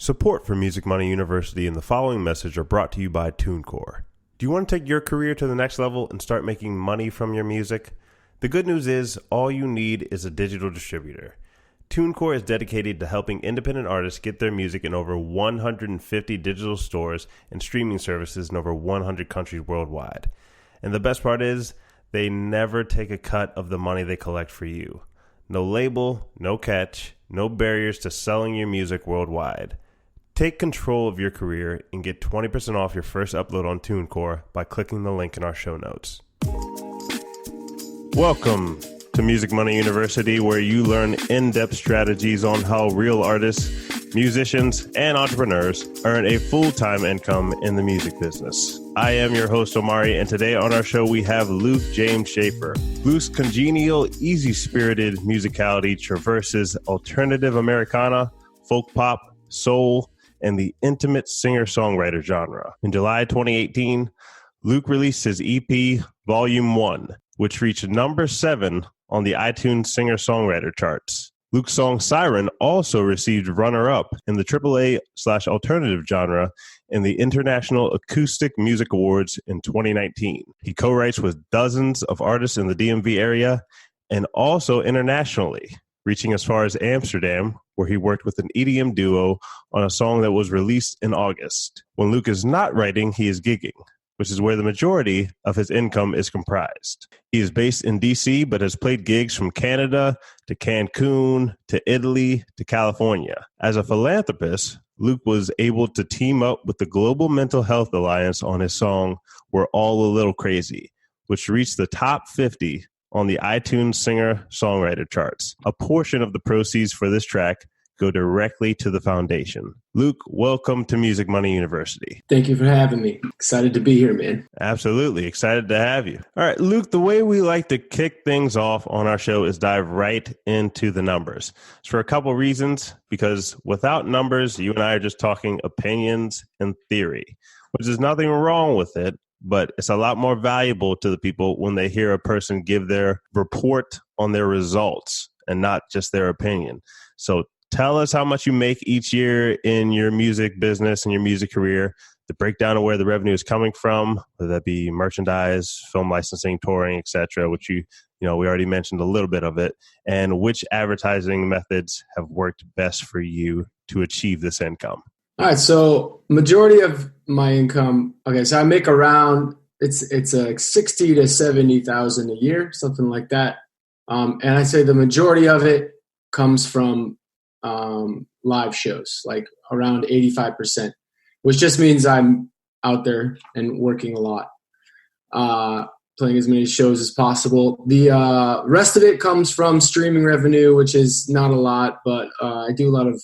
Support for Music Money University and the following message are brought to you by TuneCore. Do you want to take your career to the next level and start making money from your music? The good news is all you need is a digital distributor. TuneCore is dedicated to helping independent artists get their music in over 150 digital stores and streaming services in over 100 countries worldwide. And the best part is, they never take a cut of the money they collect for you. No label, no catch, no barriers to selling your music worldwide. Take control of your career and get 20% off your first upload on TuneCore by clicking the link in our show notes. Welcome to Music Money University, where you learn in-depth strategies on how real artists, musicians, and entrepreneurs earn a full-time income in the music business. I am your host, Omari, and today on our show we have Luke James Shaffer. Luke's congenial, easy-spirited musicality traverses alternative Americana, folk pop, soul, and the intimate singer-songwriter genre. In July 2018, Luke released his EP, Volume 1, which reached number 7 on the iTunes singer-songwriter charts. Luke's song Siren also received runner-up in the AAA/alternative genre in the International Acoustic Music Awards in 2019. He co-writes with dozens of artists in the DMV area and also internationally, reaching as far as Amsterdam, where he worked with an EDM duo on a song that was released in August. When Luke is not writing, he is gigging, which is where the majority of his income is comprised. He is based in DC, but has played gigs from Canada to Cancun to Italy to California. As a philanthropist, Luke was able to team up with the Global Mental Health Alliance on his song We're All a Little Crazy, which reached the top 50 on the iTunes singer-songwriter charts. A portion of the proceeds for this track go directly to the foundation. Luke, welcome to Music Money University. Thank you for having me. Excited to be here, man. Absolutely. Excited to have you. All right, Luke, the way we like to kick things off on our show is dive right into the numbers. It's for a couple of reasons, because without numbers, you and I are just talking opinions and theory, which is nothing wrong with it, but it's a lot more valuable to the people when they hear a person give their report on their results and not just their opinion. So tell us how much you make each year in your music business and your music career, the breakdown of where the revenue is coming from, whether that be merchandise, film licensing, touring, etc., which we already mentioned a little bit of it, and which advertising methods have worked best for you to achieve this income. All right, so majority of my income, so I make around it's like 60 to 70,000 a year, something like that, and I say the majority of it comes from live shows, like around 85%, which just means I'm out there and working a lot, playing as many shows as possible. The rest of it comes from streaming revenue, which is not a lot, but I do a lot of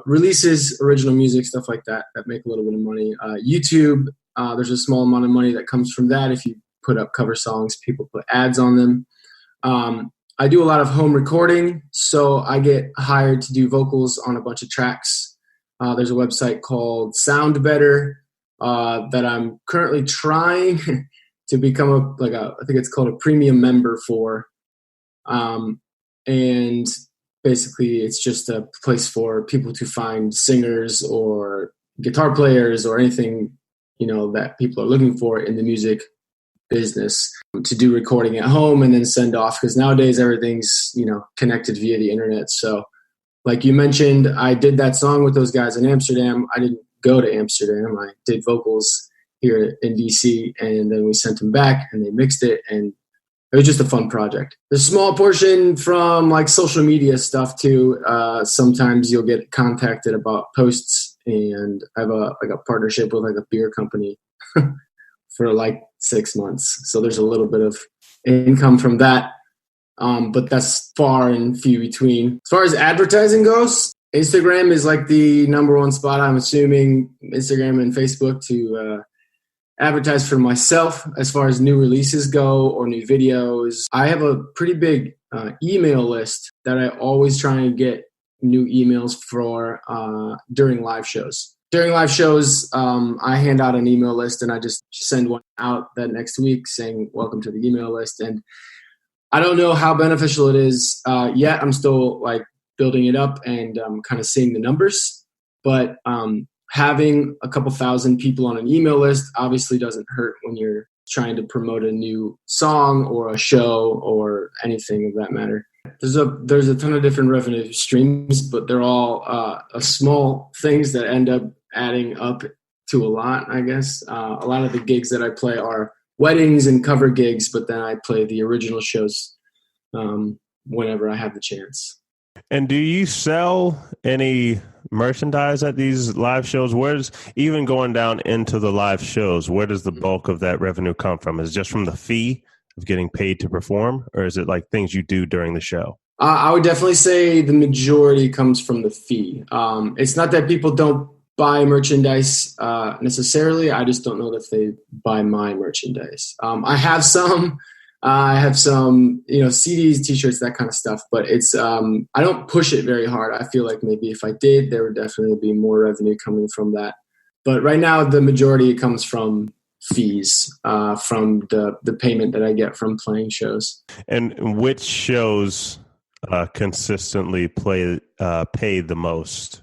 releases, original music, stuff like that make a little bit of money. YouTube, there's a small amount of money that comes from that. If you put up cover songs, people put ads on them. I do a lot of home recording, so I get hired to do vocals on a bunch of tracks. There's a website called Sound Better that I'm currently trying to become I think it's called a premium member for. And basically it's just a place for people to find singers or guitar players or anything, that people are looking for in the music business to do recording at home and then send off, because nowadays everything's connected via the internet. So like you mentioned, I did that song with those guys in Amsterdam. I didn't go to Amsterdam. I did vocals here in DC, and then we sent them back and they mixed it, and it was just a fun project. There's a small portion from like social media stuff too. Sometimes you'll get contacted about posts, and I have a partnership with like a beer company for like 6 months. So there's a little bit of income from that. But that's far and few between. As far as advertising goes, Instagram is like the number one spot. I'm assuming Instagram and Facebook to advertise for myself. As far as new releases go or new videos, I have a pretty big email list that I always try and get new emails for during live shows. During live shows, I hand out an email list, and I just send one out that next week saying, welcome to the email list. And I don't know how beneficial it is yet. I'm still like building it up and kind of seeing the numbers. But having a couple thousand people on an email list obviously doesn't hurt when you're trying to promote a new song or a show or anything of that matter. There's a ton of different revenue streams, but they're all small things that end up adding up to a lot, I guess. A lot of the gigs that I play are weddings and cover gigs, but then I play the original shows whenever I have the chance. And do you sell any merchandise at these live shows? Where's even going down into the live shows? Where does the bulk of that revenue come from? Is it just from the fee of getting paid to perform, or is it like things you do during the show? I would definitely say the majority comes from the fee. It's not that people don't buy merchandise necessarily. I just don't know if they buy my merchandise. I have some, CDs, t-shirts, that kind of stuff, but it's, I don't push it very hard. I feel like maybe if I did, there would definitely be more revenue coming from that. But right now, the majority comes from fees, from the payment that I get from playing shows. And which shows consistently pay the most?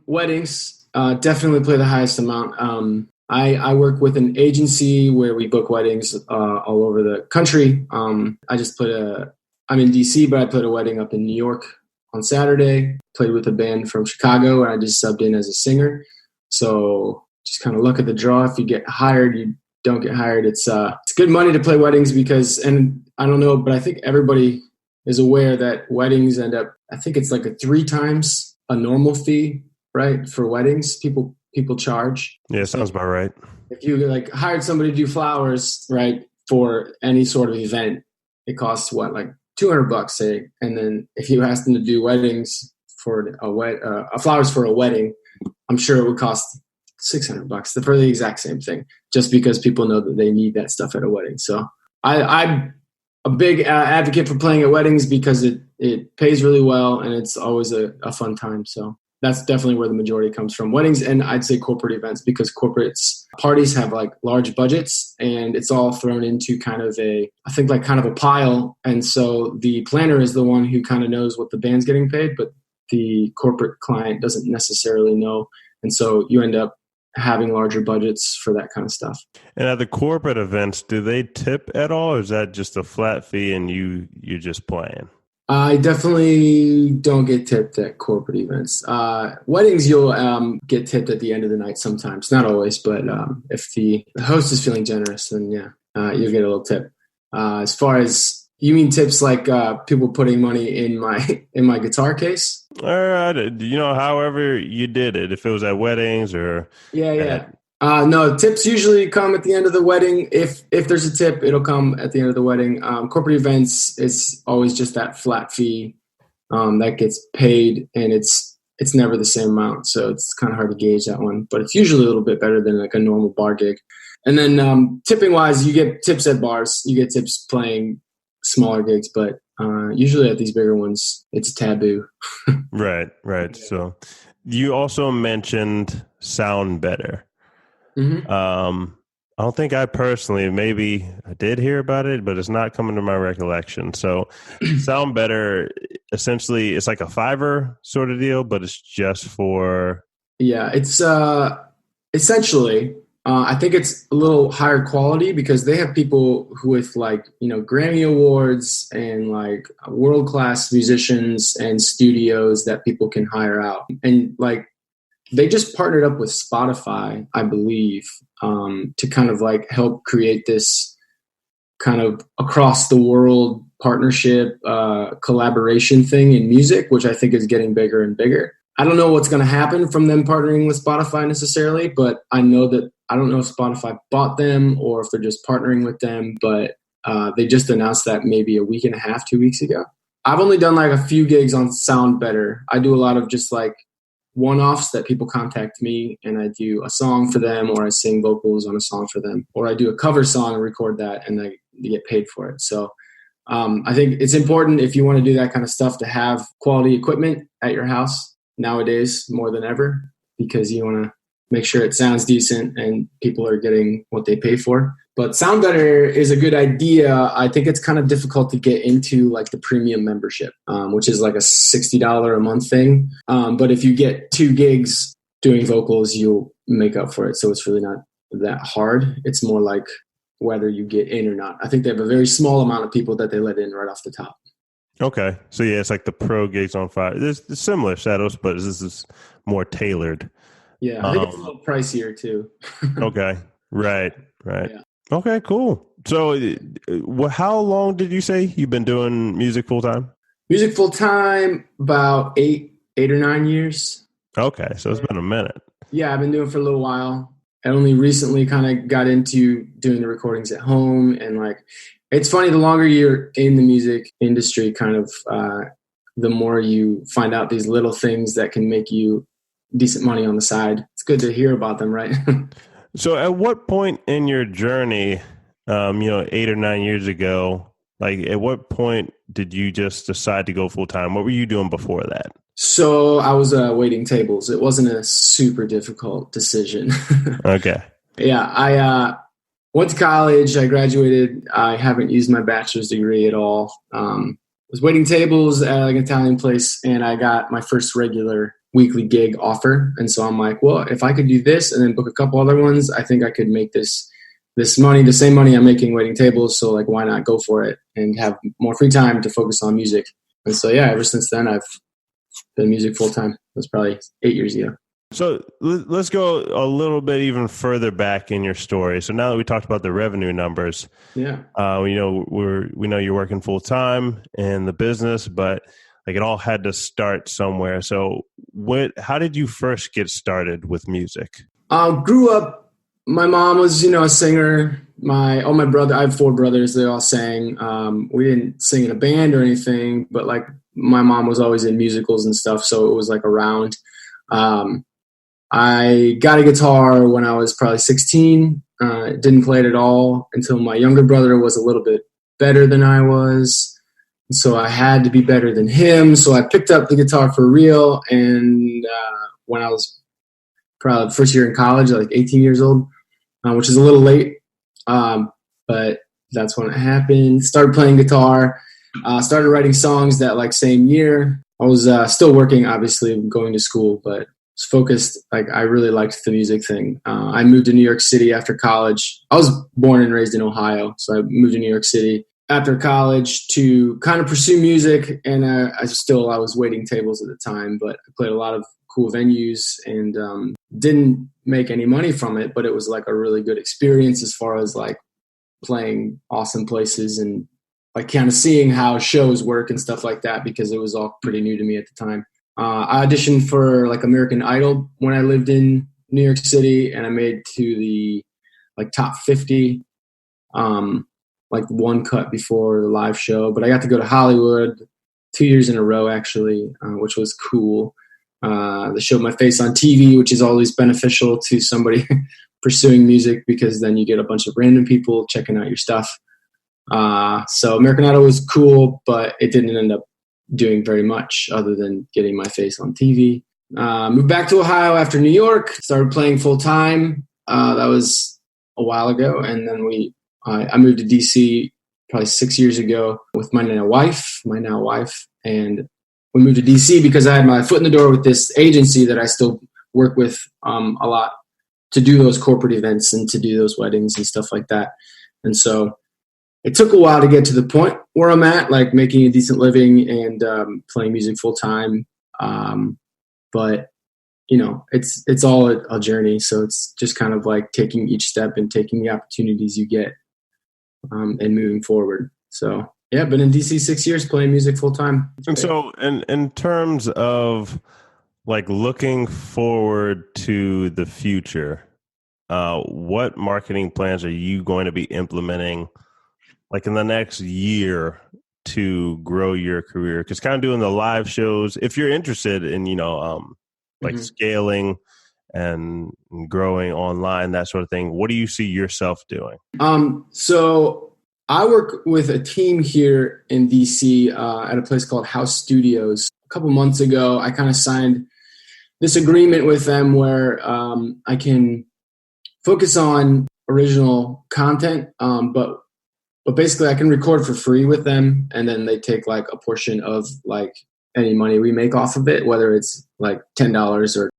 Weddings definitely play the highest amount. I work with an agency where we book weddings all over the country. I'm in DC, but I played a wedding up in New York on Saturday. Played with a band from Chicago, and I just subbed in as a singer. So just kind of look at the draw. If you get hired, you don't get hired. It's good money to play weddings because, and I don't know, but I think everybody is aware that weddings end up, I think it's like a 3 times a normal fee, right? For weddings, people charge. Yeah, sounds about right. If you like hired somebody to do flowers, right, for any sort of event, it costs what, like $200, say. And then if you ask them to do weddings for flowers for a wedding, I'm sure it would cost $600 for the exact same thing, just because people know that they need that stuff at a wedding. So I'm a big advocate for playing at weddings because it pays really well and it's always a fun time. So that's definitely where the majority comes from. Weddings, and I'd say corporate events, because parties have like large budgets and it's all thrown into kind of a pile. And so the planner is the one who kind of knows what the band's getting paid, but the corporate client doesn't necessarily know. And so you end up having larger budgets for that kind of stuff. And at the corporate events, do they tip at all, or is that just a flat fee and you're just playing? I definitely don't get tipped at corporate events. Weddings, you'll get tipped at the end of the night sometimes. Not always, but if the host is feeling generous, then yeah, you'll get a little tip. As far as, you mean tips like people putting money in my guitar case? However you did it, if it was at weddings or... Yeah. No, tips usually come at the end of the wedding. If there's a tip, it'll come at the end of the wedding. Corporate events, it's always just that flat fee that gets paid, and it's never the same amount, so it's kind of hard to gauge that one. But it's usually a little bit better than like a normal bar gig. And then tipping-wise, you get tips at bars. You get tips playing smaller gigs, but usually at these bigger ones, it's taboo. Right. Yeah. So you also mentioned Sound Better. Mm-hmm. I don't think I personally, maybe I did hear about it, but it's not coming to my recollection. So Sound Better, essentially, it's like a Fiverr sort of deal, but it's just for... Yeah, it's essentially... I think it's a little higher quality because they have people who with Grammy Awards and like world-class musicians and studios that people can hire out. And like they just partnered up with Spotify, I believe, to kind of like help create this kind of across the world partnership, collaboration thing in music, which I think is getting bigger and bigger. I don't know what's going to happen from them partnering with Spotify necessarily, but I don't know if Spotify bought them or if they're just partnering with them, but they just announced that maybe a week and a half, 2 weeks ago. I've only done like a few gigs on Sound Better. I do a lot of just like one-offs that people contact me and I do a song for them, or I sing vocals on a song for them, or I do a cover song and record that and they get paid for it. So I think it's important if you want to do that kind of stuff to have quality equipment at your house nowadays more than ever, because you want to make sure it sounds decent and people are getting what they pay for. But Sound Better is a good idea. I think it's kind of difficult to get into like the premium membership, which is like a $60 a month thing. But if you get 2 gigs doing vocals, you'll make up for it. So it's really not that hard. It's more like whether you get in or not. I think they have a very small amount of people that they let in right off the top. Okay. So yeah, it's like the pro gigs on Friday. There's similar setups, but this is more tailored. Yeah, I think it's a little pricier too. Okay. Right. Yeah. Okay, cool. So how long did you say you've been doing music full time? Music full time, about 8 or 9 years. Okay. So it's been a minute. Yeah, I've been doing it for a little while. I only recently kind of got into doing the recordings at home. And like, it's funny, the longer you're in the music industry, kind of, the more you find out these little things that can make you decent money on the side. It's good to hear about them, right? So at what point in your journey, 8 or 9 years ago, like at what point did you just decide to go full time? What were you doing before that? So I was waiting tables. It wasn't a super difficult decision. Okay. Yeah, I went to college. I graduated. I haven't used my bachelor's degree at all. Was waiting tables at like an Italian place, and I got my first regular weekly gig offer. And so I'm like, well, if I could do this and then book a couple other ones, I think I could make this money, the same money I'm making waiting tables. So like, why not go for it and have more free time to focus on music? And so, yeah, ever since then, I've been music full time. It was probably 8 years ago. So let's go a little bit even further back in your story. So now that we talked about the revenue numbers, yeah, we know you're working full time in the business, but like it all had to start somewhere. So how did you first get started with music? Grew up, my mom was, a singer. I have 4 brothers. They all sang. We didn't sing in a band or anything, but like my mom was always in musicals and stuff. So it was like around. I got a guitar when I was probably 16. Didn't play it at all until my younger brother was a little bit better than I was. So I had to be better than him. So I picked up the guitar for real. And when I was probably first year in college, like 18 years old, which is a little late. But that's when it happened. Started playing guitar. Started writing songs that like same year. I was still working, obviously, going to school, but was focused. Like I really liked the music thing. I moved to New York City after college. I was born and raised in Ohio. So I moved to New York City after college to kind of pursue music. And I was waiting tables at the time, but I played a lot of cool venues and didn't make any money from it, but it was like a really good experience as far as like playing awesome places and like kind of seeing how shows work and stuff like that, because it was all pretty new to me at the time. I auditioned for like American Idol when I lived in New York City, and I made to the like top 50, like one cut before the live show. But I got to go to Hollywood 2 years in a row, actually, which was cool. They showed my face on TV, which is always beneficial to somebody pursuing music, because then you get a bunch of random people checking out your stuff. So American Idol was cool, but it didn't end up doing very much other than getting my face on TV. Moved back to Ohio after New York, started playing full time. That was a while ago. And then I moved to DC probably 6 years ago with my now wife. And we moved to DC because I had my foot in the door with this agency that I still work with a lot to do those corporate events and to do those weddings and stuff like that. And so it took a while to get to the point where I'm at, like making a decent living and playing music full time. But it's all a journey. So it's just kind of like taking each step and taking the opportunities you get and moving forward. So yeah, been in DC 6 years playing music full time. And so in terms of like looking forward to the future, what marketing plans are you going to be implementing like in the next year to grow your career? Because kind of doing the live shows, if you're interested in, like scaling and growing online, that sort of thing, what do you see yourself doing? So I work with a team here in DC at a place called House Studios. A couple months ago, I kind of signed this agreement with them where I can focus on original content. But basically I can record for free with them, and then they take like a portion of like any money we make off of it, whether it's like $10 or